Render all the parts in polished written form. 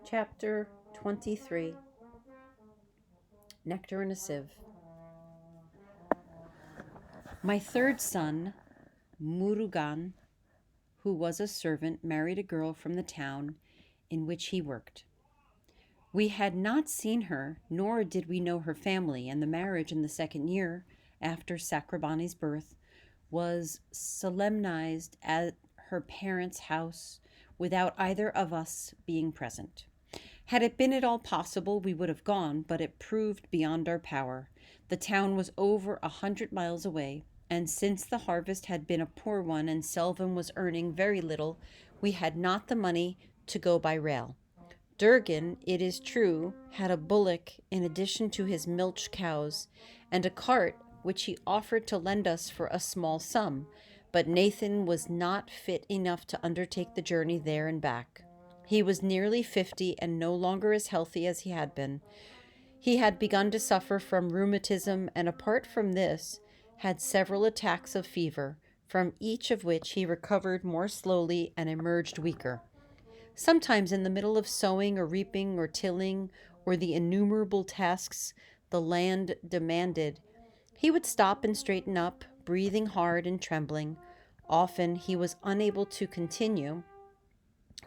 Chapter 23. Nectar and a Sieve. My third son, Murugan, who was a servant, married a girl from the town in which he worked. We had not seen her, nor did we know her family, and the marriage in the second year after Sakrabani's birth was solemnized at her parents' house without either of us being present. Had it been at all possible, we would have gone, but it proved beyond our power. The town was over 100 miles away, and since the harvest had been a poor one and Selvin was earning very little, we had not the money to go by rail. Durgan, it is true, had a bullock in addition to his milch cows, and a cart which he offered to lend us for a small sum, but Nathan was not fit enough to undertake the journey there and back. He was nearly 50 and no longer as healthy as he had been. He had begun to suffer from rheumatism and, apart from this, had several attacks of fever, from each of which he recovered more slowly and emerged weaker. Sometimes, in the middle of sowing or reaping or tilling or the innumerable tasks the land demanded, he would stop and straighten up, breathing hard and trembling. Often he was unable to continue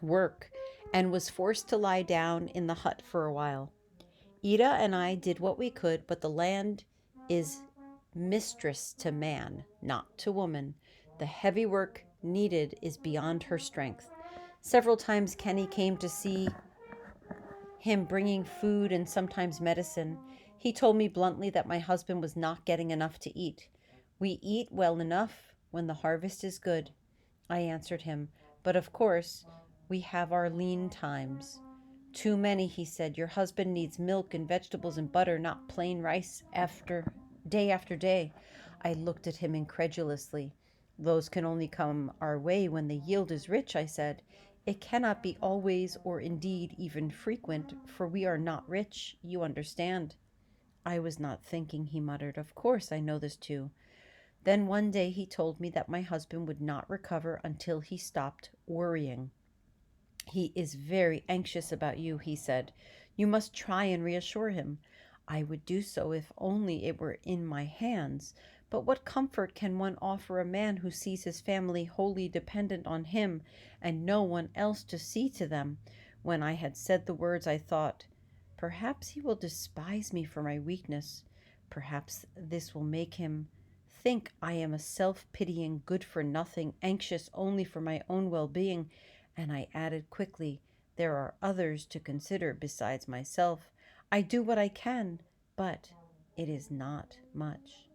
work and was forced to lie down in the hut for a while. Ida and I did what we could, but the land is mistress to man, not to woman. The heavy work needed is beyond her strength. Several times Kenny came to see him, bringing food and sometimes medicine. He told me bluntly that my husband was not getting enough to eat. We eat well enough when the harvest is good, I answered him, but of course we have our lean times. Too many, he said. Your husband needs milk and vegetables and butter, not plain rice after day. I looked at him incredulously. Those can only come our way when the yield is rich, I said. It cannot be always, or indeed even frequent, for we are not rich, you understand. I was not thinking, he muttered. Of course I know this too. Then one day he told me that my husband would not recover until he stopped worrying. He is very anxious about you, he said. You must try and reassure him. I would do so if only it were in my hands. But what comfort can one offer a man who sees his family wholly dependent on him and no one else to see to them? When I had said the words, I thought, perhaps he will despise me for my weakness. Perhaps this will make him think I am a self-pitying, good-for-nothing, anxious only for my own well-being. And I added quickly, there are others to consider besides myself. I do what I can, but it is not much.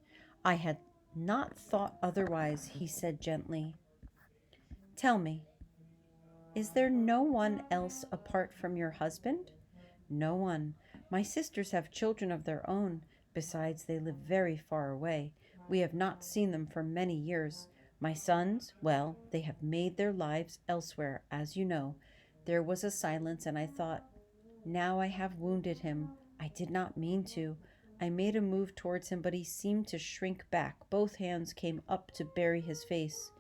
I had not thought otherwise, he said gently. Tell me, is there no one else apart from your husband? No one. My sisters have children of their own. Besides, they live very far away. We have not seen them for many years. My sons, well, they have made their lives elsewhere, as you know. There was a silence, and I thought, now I have wounded him. I did not mean to. I made a move towards him, but he seemed to shrink back. Both hands came up to bury his face.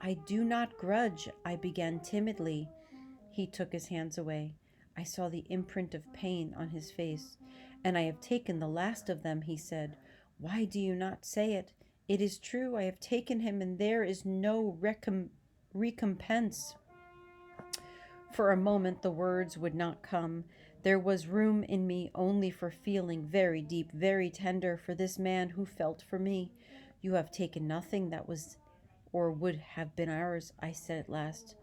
I do not grudge, I began timidly. He took his hands away. I saw the imprint of pain on his face. And I have taken the last of them, he said. Why do you not say it? It is true, I have taken him, and there is no recompense. For a moment the words would not come. There was room in me only for feeling very deep, very tender for this man who felt for me. You have taken nothing that was or would have been ours, I said at last.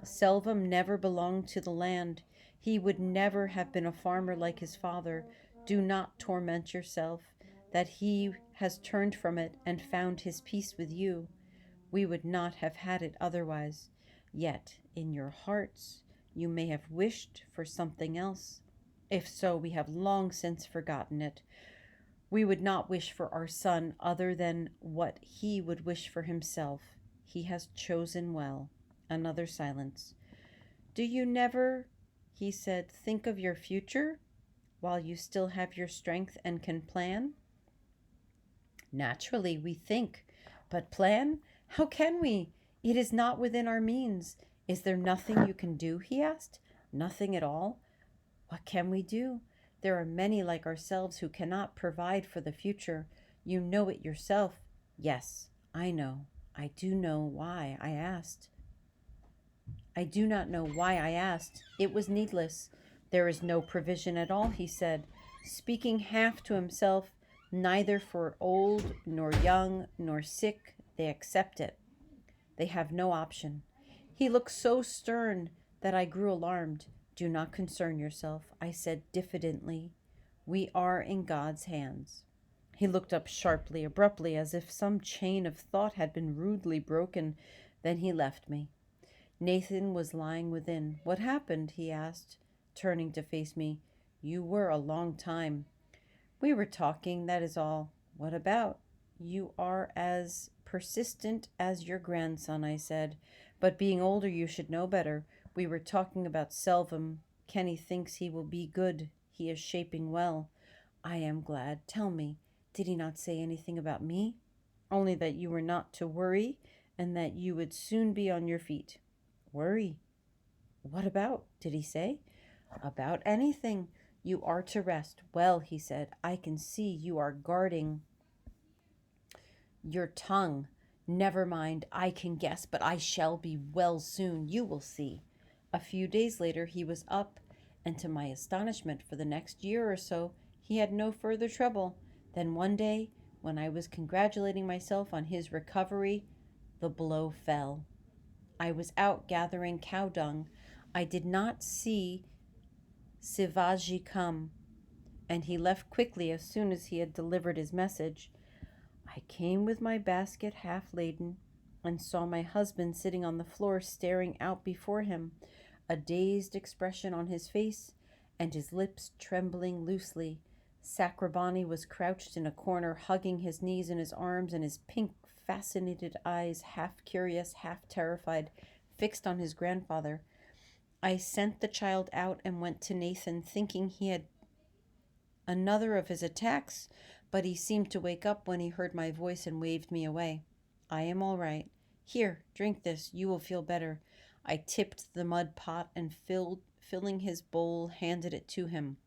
Selvum never belonged to the land. He would never have been a farmer like his father. Do not torment yourself that he has turned from it and found his peace with you. We would not have had it otherwise. Yet in your hearts you may have wished for something else. If so, we have long since forgotten it. We would not wish for our son other than what he would wish for himself. He has chosen well. Another silence. Do you never, he said, think of your future while you still have your strength and can plan? Naturally, we think, but plan? How can we? It is not within our means. Is there nothing you can do? He asked. Nothing at all? What can we do? There are many like ourselves who cannot provide for the future. You know it yourself. Yes, I know. I do know why I asked. I do not know why I asked. It was needless. There is no provision at all, he said, speaking half to himself, neither for old, nor young, nor sick. They accept it. They have no option. He looked so stern that I grew alarmed. Do not concern yourself, I said diffidently. We are in God's hands. He looked up sharply, abruptly, as if some chain of thought had been rudely broken. Then he left me. Nathan was lying within. What happened? He asked, turning to face me. You were a long time. We were talking, that is all. What about? You are as persistent as your grandson, I said. But being older, you should know better. We were talking about Selvum. Kenny thinks he will be good. He is shaping well. I am glad. Tell me, did he not say anything about me? Only that you were not to worry and that you would soon be on your feet. Worry? What about? Did he say? About anything. You are to rest. Well, he said, I can see you are guarding your tongue. Never mind, I can guess, but I shall be well soon. You will see. A few days later, he was up, and to my astonishment, for the next year or so, he had no further trouble. Then one day, when I was congratulating myself on his recovery, the blow fell. I was out gathering cow dung. I did not see Sivaji come, and he left quickly as soon as he had delivered his message. I came with my basket half laden, and saw my husband sitting on the floor staring out before him, a dazed expression on his face, and his lips trembling loosely. Sakrabani was crouched in a corner, hugging his knees in his arms, and his pink, fascinated eyes, half curious, half terrified, fixed on his grandfather. I sent the child out and went to Nathan, thinking he had another of his attacks, but he seemed to wake up when he heard my voice and waved me away. I am all right. Here, drink this. You will feel better. I tipped the mud pot and filling his bowl, handed it to him.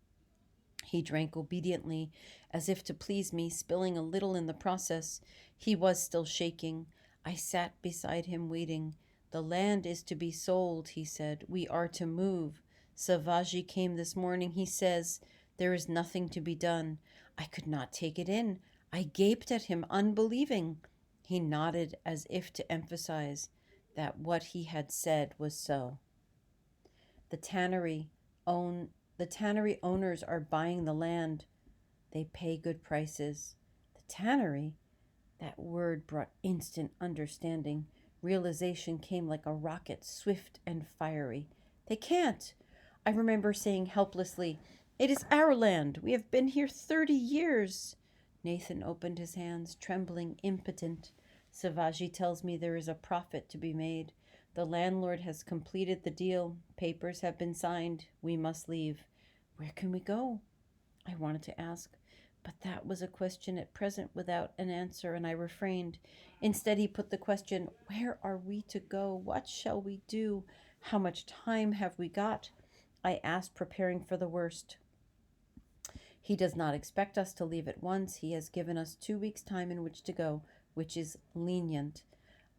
He drank obediently, as if to please me, spilling a little in the process. He was still shaking. I sat beside him, waiting. The land is to be sold, he said. We are to move. Savaji came this morning. He says, there is nothing to be done. I could not take it in. I gaped at him, unbelieving. He nodded as if to emphasize that what he had said was so. The tannery owners are buying the land. They pay good prices. The tannery? That word brought instant understanding. Realization came like a rocket, swift and fiery. They can't. I remember saying helplessly, it is our land. We have been here 30 years. Nathan opened his hands, trembling, impotent. Savaji tells me there is a profit to be made. The landlord has completed the deal. Papers have been signed. We must leave. Where can we go? I wanted to ask, but that was a question at present without an answer, and I refrained. Instead, he put the question, where are we to go? What shall we do? How much time have we got? I asked, preparing for the worst. He does not expect us to leave at once. He has given us 2 weeks' time in which to go, which is lenient.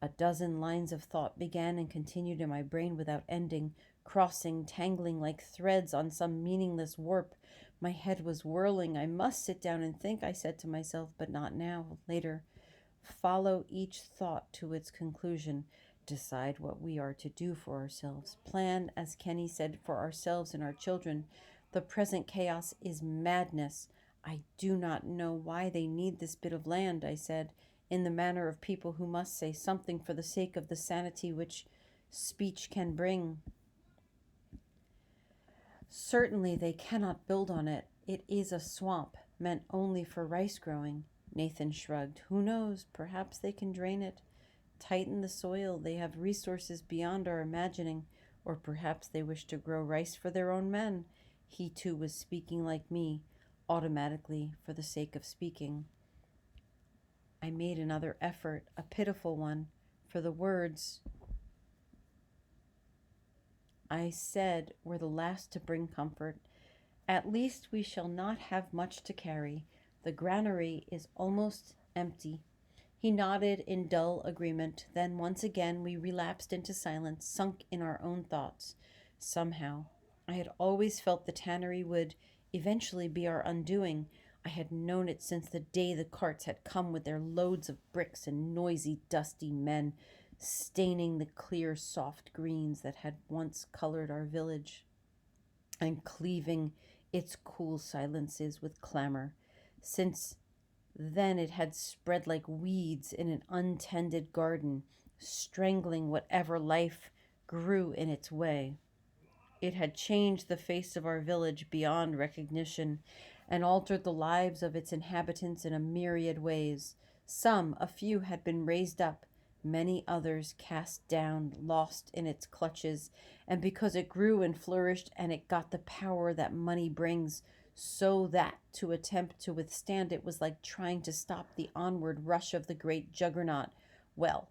A dozen lines of thought began and continued in my brain without ending, crossing, tangling like threads on some meaningless warp. My head was whirling. I must sit down and think, I said to myself, but not now, later. Follow each thought to its conclusion. Decide what we are to do for ourselves. Plan, as Kenny said, for ourselves and our children. The present chaos is madness. I do not know why they need this bit of land, I said, in the manner of people who must say something for the sake of the sanity which speech can bring. Certainly they cannot build on it. It is a swamp, meant only for rice growing. Nathan shrugged. Who knows? Perhaps they can drain it, tighten the soil. They have resources beyond our imagining. Or perhaps they wish to grow rice for their own men. He too was speaking like me, automatically, for the sake of speaking. I made another effort, a pitiful one, for the words I said, were the last to bring comfort. At least we shall not have much to carry. The granary is almost empty. He nodded in dull agreement. Then once again we relapsed into silence, sunk in our own thoughts. Somehow, I had always felt the tannery would eventually be our undoing. I had known it since the day the carts had come with their loads of bricks and noisy, dusty men, staining the clear, soft greens that had once colored our village and cleaving its cool silences with clamor. Since then it had spread like weeds in an untended garden, strangling whatever life grew in its way. It had changed the face of our village beyond recognition and altered the lives of its inhabitants in a myriad ways. Some, a few, had been raised up, many others cast down, lost in its clutches, and because it grew and flourished and it got the power that money brings, so that to attempt to withstand it was like trying to stop the onward rush of the great juggernaut. Well,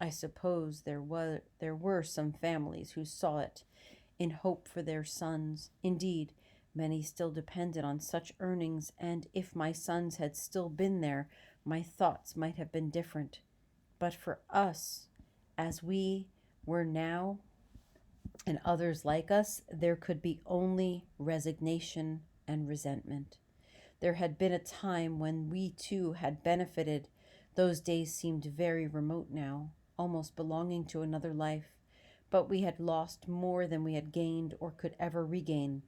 I suppose there were some families who saw it in hope for their sons. Indeed, many still depended on such earnings, and if my sons had still been there, my thoughts might have been different. But for us, as we were now, and others like us, there could be only resignation and resentment. There had been a time when we too had benefited. Those days seemed very remote now, almost belonging to another life. But we had lost more than we had gained or could ever regain.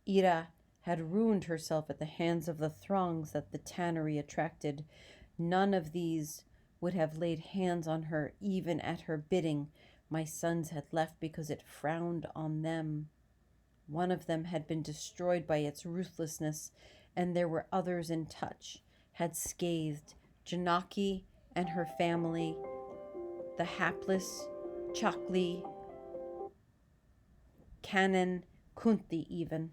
Ira had ruined herself at the hands of the throngs that the tannery attracted. None of these would have laid hands on her even at her bidding. My sons had left because it frowned on them. One of them had been destroyed by its ruthlessness, and there were others in touch, had scathed Janaki and her family, the hapless Chakli, Kanan, Kunti even.